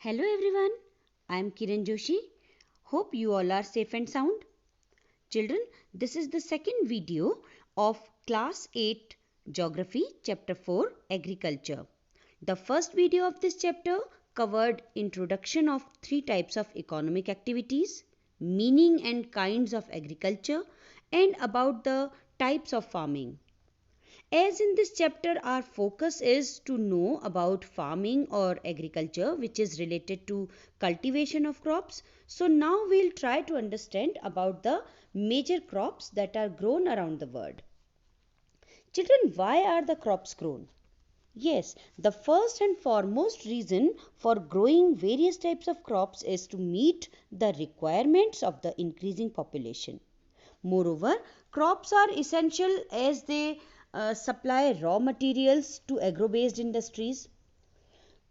Hello everyone, I am Kiran Joshi. Hope you all are safe and sound. Children, this is the second video of Class 8 Geography, Chapter 4 Agriculture. The first video of this chapter covered introduction of three types of economic activities, meaning and kinds of agriculture, and about the types of farming. As in this chapter, our focus is to know about farming or agriculture, which is related to cultivation of crops. So now we'll try to understand about the major crops that are grown around the world. Children, why are the crops grown? Yes, the first and foremost reason for growing various types of crops is to meet the requirements of the increasing population. Moreover, crops are essential as they supply raw materials to agro-based industries.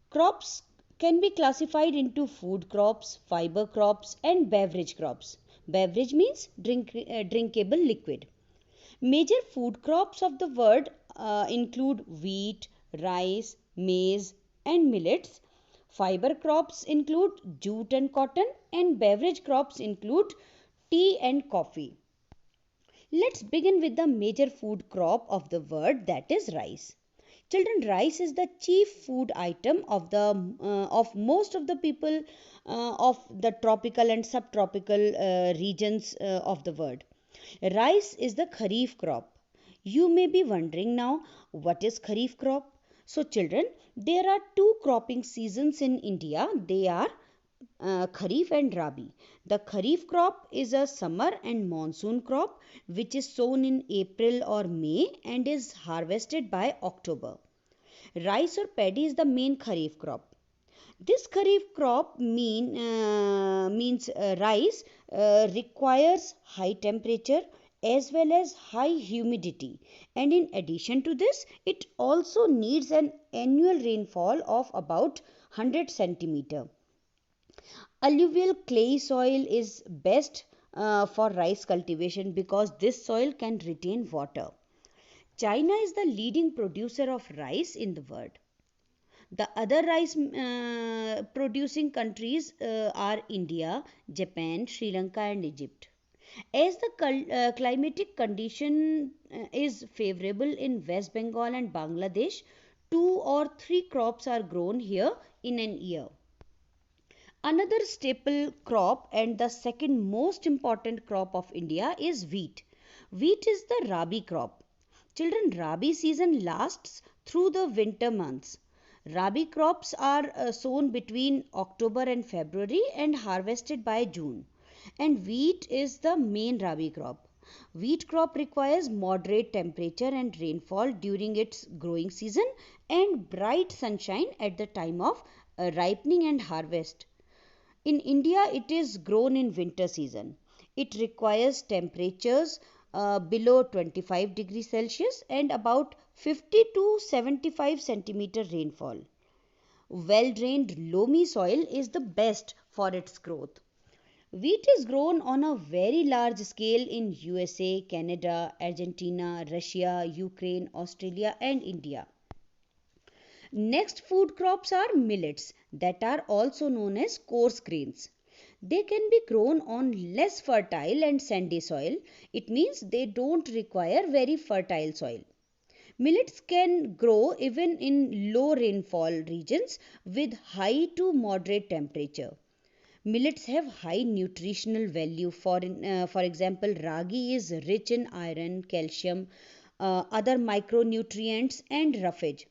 Crops can be classified into food crops, fiber crops, and beverage crops. Beverage means drinkable liquid. Major food crops of the world include wheat, rice, maize, and millets. Fiber crops include jute and cotton, and beverage crops include tea and coffee. Let's begin with the major food crop of the world, that is rice. Children, rice is the chief food item of most of the people of the tropical and subtropical regions of the world. Rice is the kharif crop. You may be wondering now, what is kharif crop? So children, there are two cropping seasons in India. They are Kharif and Rabi. The Kharif crop is a summer and monsoon crop which is sown in April or May and is harvested by October. Rice or paddy is the main Kharif crop. This Kharif crop means rice requires high temperature as well as high humidity, and in addition to this it also needs an annual rainfall of about 100 centimeter. Alluvial clay soil is best for rice cultivation because this soil can retain water. China is the leading producer of rice in the world. The other rice producing countries are India, Japan, Sri Lanka, and Egypt. As the climatic condition is favorable in West Bengal and Bangladesh, two or three crops are grown here in an year. Another staple crop and the second most important crop of India is wheat. Wheat is the Rabi crop. Children, Rabi season lasts through the winter months. Rabi crops are sown between October and February and harvested by June. And wheat is the main Rabi crop. Wheat crop requires moderate temperature and rainfall during its growing season and bright sunshine at the time of ripening and harvest. In India, it is grown in winter season. It requires temperatures below 25 degrees Celsius and about 50 to 75 centimeter rainfall. Well drained loamy soil is the best for its growth. Wheat is grown on a very large scale in USA, Canada, Argentina, Russia, Ukraine, Australia, and India. Next food crops are millets that are also known as coarse grains. They can be grown on less fertile and sandy soil. It means they don't require very fertile soil. Millets can grow even in low rainfall regions with high to moderate temperature. Millets have high nutritional value. For example, ragi is rich in iron, calcium, other micronutrients, and roughage.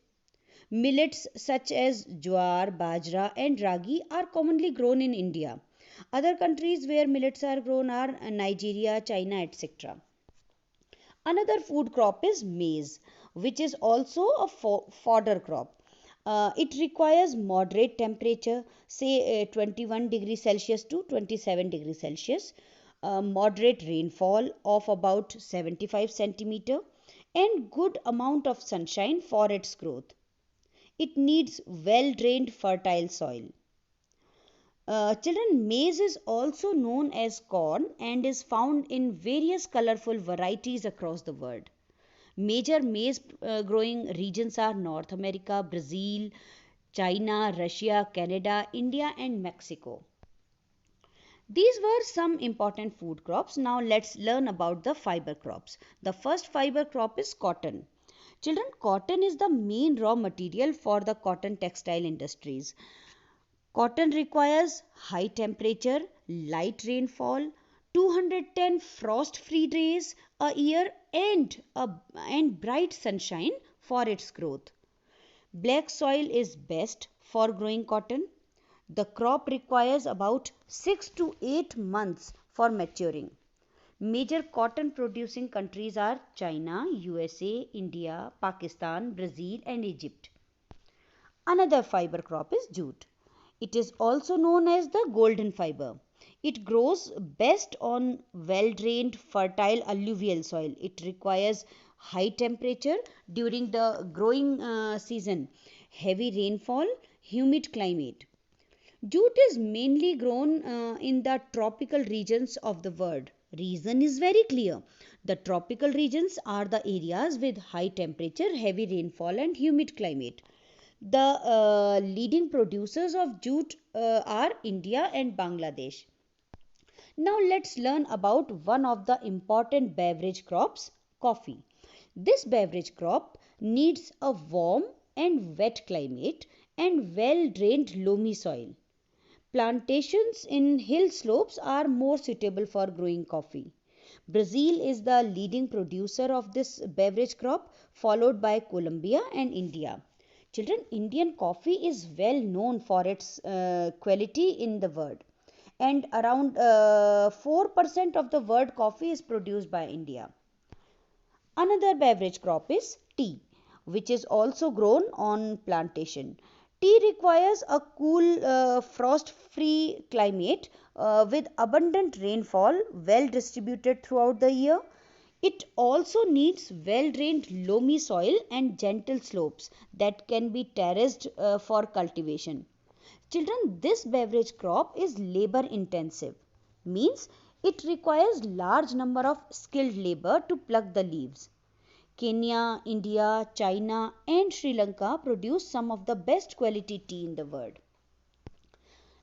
Millets such as jowar, bajra, and ragi are commonly grown in India. Other countries where millets are grown are Nigeria, China, etc. Another food crop is maize, which is also a fodder crop. It requires moderate temperature, say 21 degrees Celsius to 27 degrees Celsius, moderate rainfall of about 75 centimeter, and good amount of sunshine for its growth. It needs well drained fertile soil. Children, maize is also known as corn and is found in various colorful varieties across the world. Major maize growing regions are North America, Brazil, China, Russia, Canada, India and Mexico. These were some important food crops. Now let's learn about the fiber crops. The first fiber crop is cotton. Children, cotton is the main raw material for the cotton textile industries. Cotton requires high temperature, light rainfall, 210 frost-free days a year and bright sunshine for its growth. Black soil is best for growing cotton. The crop requires about 6 to 8 months for maturing. Major cotton producing countries are China, USA, India, Pakistan, Brazil and Egypt. Another fiber crop is jute. It is also known as the golden fiber. It grows best on well-drained, fertile alluvial soil. It requires high temperature during the growing season, heavy rainfall, humid climate. Jute is mainly grown in the tropical regions of the world. Reason is very clear. The tropical regions are the areas with high temperature, heavy rainfall and humid climate. The leading producers of jute are India and Bangladesh. Now let's learn about one of the important beverage crops, coffee. This beverage crop needs a warm and wet climate and well-drained loamy soil. Plantations in hill slopes are more suitable for growing coffee. Brazil is the leading producer of this beverage crop, followed by Colombia and India. Children, Indian coffee is well known for its quality in the world, and around 4% of the world coffee is produced by India. Another beverage crop is tea, which is also grown on plantation. Tea requires a cool, frost-free climate with abundant rainfall, well distributed throughout the year. It also needs well-drained loamy soil and gentle slopes that can be terraced for cultivation. Children, this beverage crop is labor intensive, means it requires large number of skilled labor to pluck the leaves. Kenya, India, China and Sri Lanka produce some of the best quality tea in the world.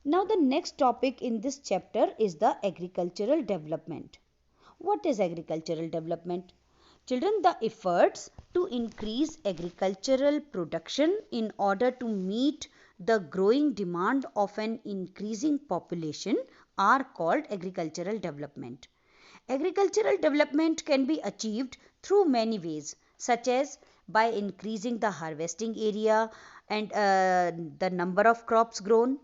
Now the next topic in this chapter is the agricultural development. What is agricultural development? Children, the efforts to increase agricultural production in order to meet the growing demand of an increasing population are called agricultural development. Agricultural development can be achieved through many ways, such as by increasing the harvesting area and the number of crops grown,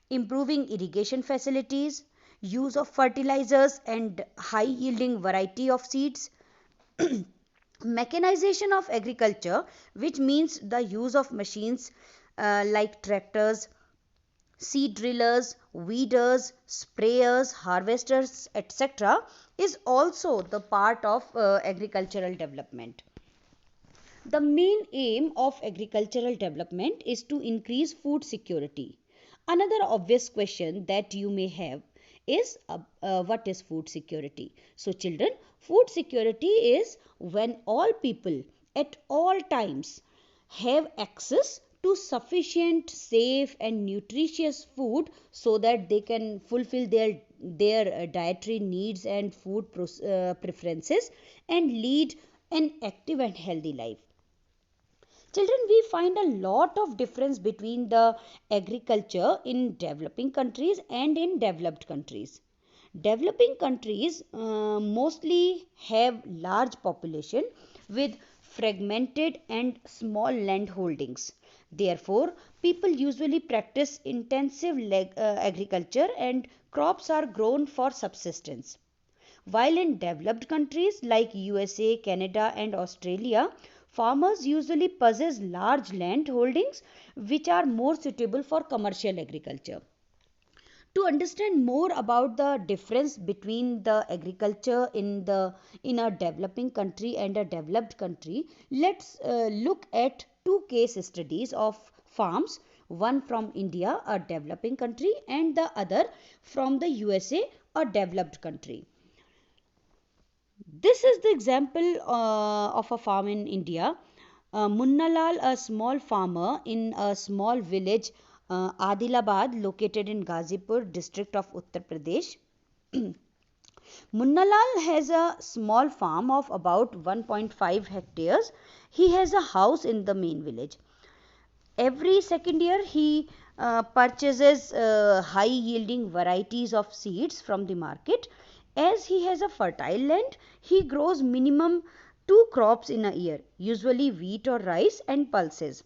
improving irrigation facilities, use of fertilizers and high yielding variety of seeds, mechanization of agriculture, which means the use of machines like tractors, seed drillers, weeders, sprayers, harvesters, etc., is also the part of agricultural development. The main aim of agricultural development is to increase food security. Another obvious question that you may have is what is food security? So children, food security is when all people at all times have access to sufficient, safe and nutritious food so that they can fulfill their dietary needs and food preferences and lead an active and healthy life. Children, we find a lot of difference between the agriculture in developing countries and in developed countries. Developing countries mostly have large population with fragmented and small land holdings. Therefore, people usually practice intensive agriculture and crops are grown for subsistence. While in developed countries like USA, Canada and Australia, farmers usually possess large land holdings which are more suitable for commercial agriculture. To understand more about the difference between the agriculture in a developing country and a developed country, let's look at two case studies of farms, one from India, a developing country, and the other from the USA, a developed country. This is the example of a farm in India. Munnalal, a small farmer in a small village, Adilabad, located in Ghazipur district of Uttar Pradesh. Munnalal has a small farm of about 1.5 hectares. He has a house in the main village. Every second year, he purchases high yielding varieties of seeds from the market. As he has a fertile land, he grows minimum two crops in a year, usually wheat or rice and pulses.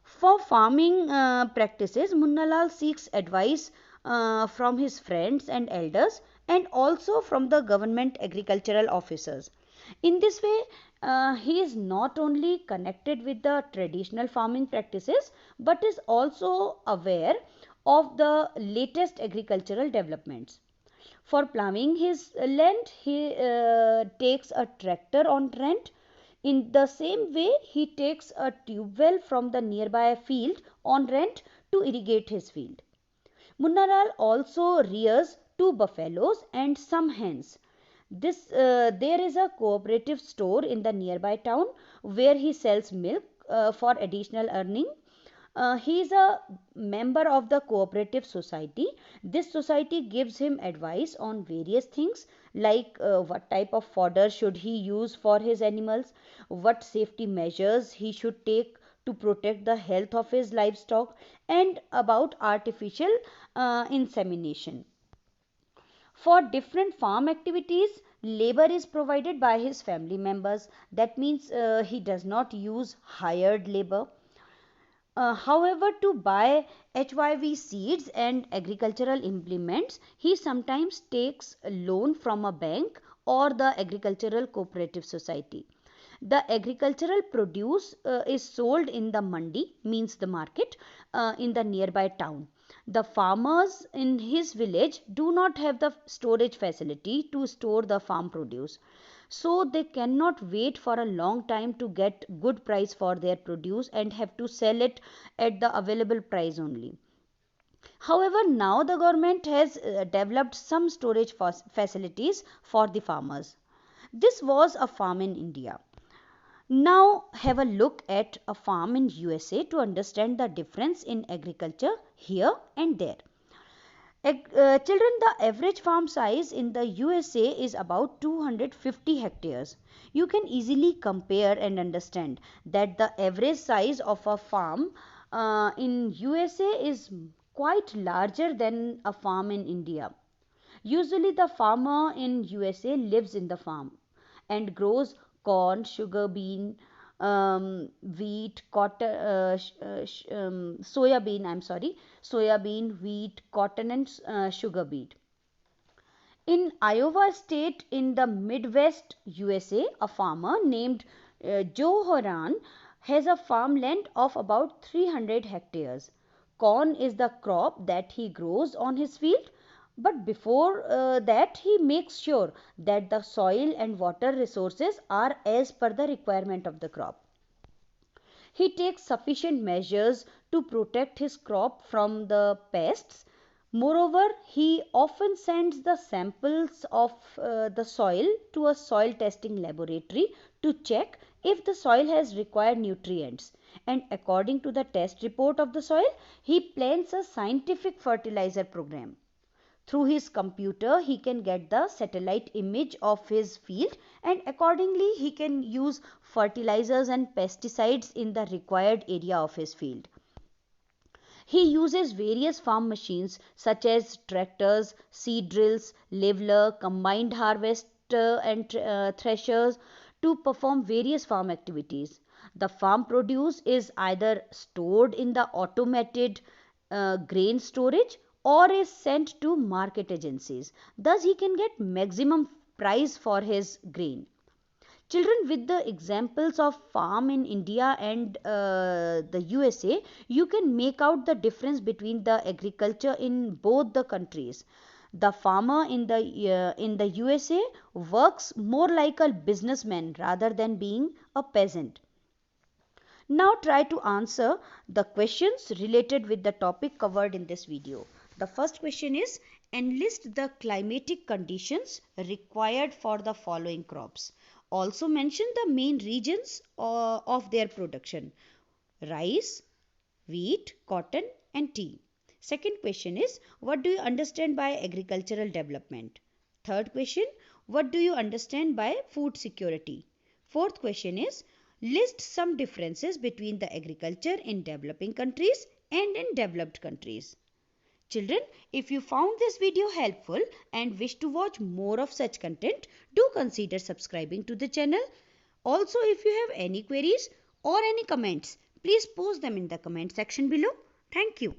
For farming practices, Munnalal seeks advice from his friends and elders and also from the government agricultural officers. In this way, he is not only connected with the traditional farming practices but is also aware of the latest agricultural developments. For plowing his land, he takes a tractor on rent. In the same way, he takes a tube well from the nearby field on rent to irrigate his field. Munnalal also rears two buffaloes and some hens. There is a cooperative store in the nearby town where he sells milk for additional earning. He is a member of the cooperative society. This society gives him advice on various things like what type of fodder should he use for his animals, what safety measures he should take to protect the health of his livestock, and about artificial insemination. For different farm activities, labor is provided by his family members. That means he does not use hired labor. However, to buy HYV seeds and agricultural implements, he sometimes takes a loan from a bank or the agricultural cooperative society. The agricultural produce is sold in the mandi, means the market, in the nearby town. The farmers in his village do not have the storage facility to store the farm produce, so they cannot wait for a long time to get good price for their produce and have to sell it at the available price only. However, now the government has developed some storage facilities for the farmers. This was a farm in India. Now have a look at a farm in USA to understand the difference in agriculture here and there. Children, the average farm size in the USA is about 250 hectares. You can easily compare and understand that the average size of a farm in USA is quite larger than a farm in India. Usually the farmer in USA lives in the farm and grows corn, sugar bean, wheat, cotton, soya bean, I'm sorry, soya bean, wheat, cotton and sugar beet. In Iowa state in the Midwest USA, a farmer named Joe Horan has a farmland of about 300 hectares. Corn is the crop that he grows on his field, but before that he makes sure that the soil and water resources are as per the requirement of the crop. He takes sufficient measures to protect his crop from the pests. Moreover, he often sends the samples of the soil to a soil testing laboratory to check if the soil has required nutrients. And according to the test report of the soil, he plans a scientific fertilizer program. Through his computer, he can get the satellite image of his field and accordingly he can use fertilizers and pesticides in the required area of his field. He uses various farm machines such as tractors, seed drills, leveler, combined harvester and threshers to perform various farm activities. The farm produce is either stored in the automated grain storage or is sent to market agencies. Thus, he can get maximum price for his grain. Children, with the examples of farm in India and the USA, you can make out the difference between the agriculture in both the countries. The farmer in the USA works more like a businessman rather than being a peasant. Now try to answer the questions related with the topic covered in this video. The first question is, enlist the climatic conditions required for the following crops. Also mention the main regions of their production: rice, wheat, cotton and tea. Second question is, what do you understand by agricultural development? Third question, what do you understand by food security? Fourth question is, list some differences between the agriculture in developing countries and in developed countries. Children, if you found this video helpful and wish to watch more of such content, do consider subscribing to the channel. Also, if you have any queries or any comments, please post them in the comment section below. Thank you.